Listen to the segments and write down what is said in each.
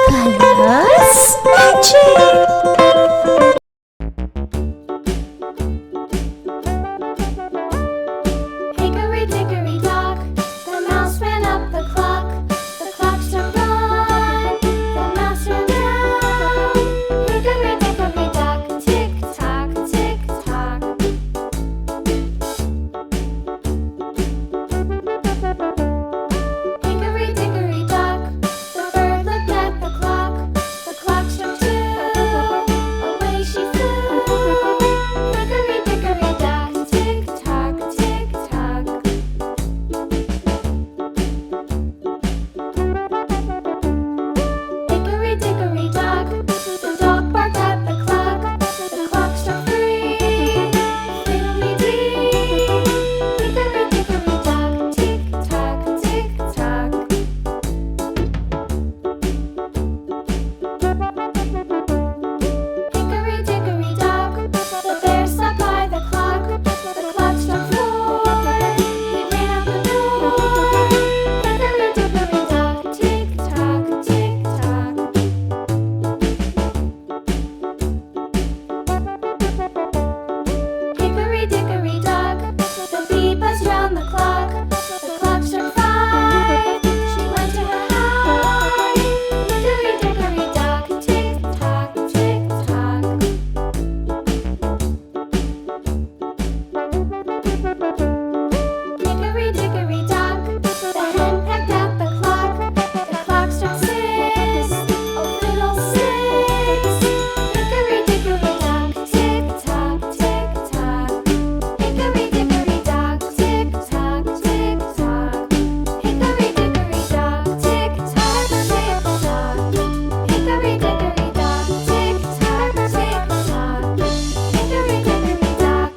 Colors Magic! Hickory dickory dock, the mouse ran up the clock. The clock struck one, the mouse ran down. Hickory dickory dock, tick tock, tick tock. Hickory dickory dock, the bird looked at the clock. The clock struck two, away she flew. Hickory dickory dock, tick tock, tick tock. Hickory dickory dock, the dog barked at the clock. The clock struck three, fiddly-dee. Hickory dickory dock, tick tock, tick tock. Hickory dickory dock, the bear sat by the clock. The clock struck four, he ran out the door. Hickory dickory dock, tick tock, tick tock. Hickory dickory dock, the bee buzzed round the clock. The clock struck five, she went to her hive. Hickory dickory dock, tick tock, tick tock. Hickory dickory dock, the hen pecked at the clock. The clock struck six, oh fiddlesticks. Hickory dickory dock, tick tock, tick tock. Hickory dickory dock, tick tock, tick tock. Hickory dickory dock, tick tock, tick tock. Hickory dickory dock, tick tock, tick tock. Hickory dickory dock.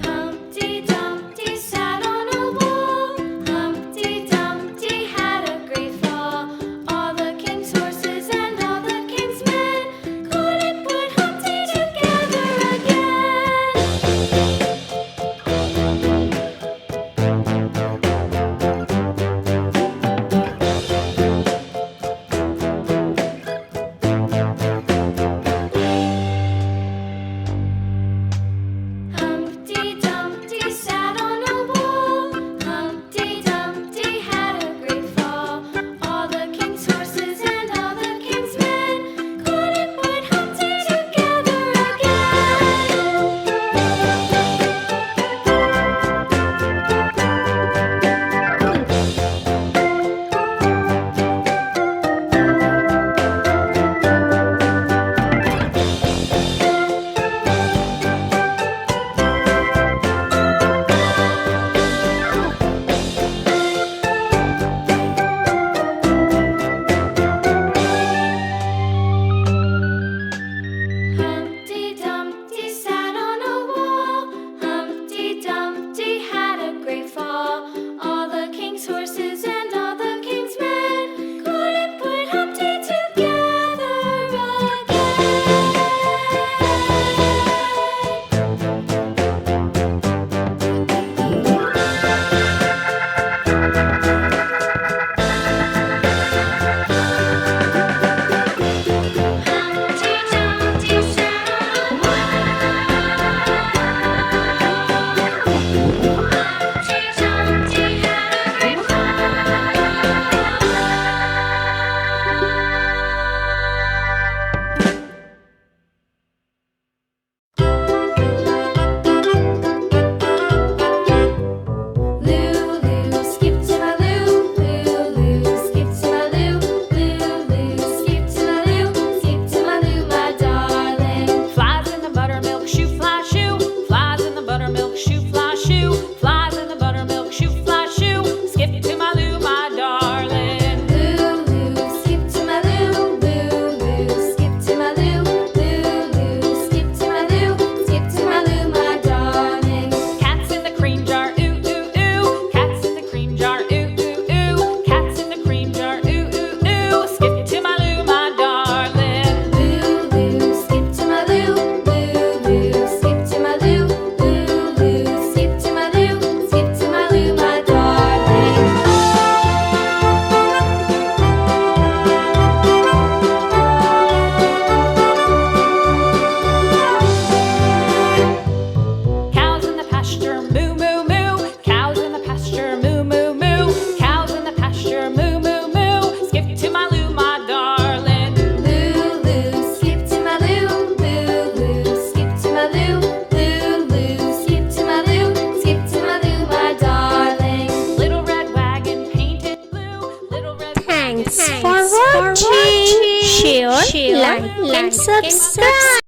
Humpty Dumpty sat on a wall. Humpty Dumpty had a great fall. All the king's horses and all the king's men couldn't put Humpty together again. Humpty Dumpty sat on a wall. Humpty Dumpty had a great fall. All the king's horses and all the king's men couldn't put Humpty together Humpty Dumpty sat on a wall. Humpty Dumpty had a great fall. All the king's horses and all the king's men couldn't put Humpty together Humpty Dumpty sat on a wall. Humpty Dumpty had a great fall. and subscribe.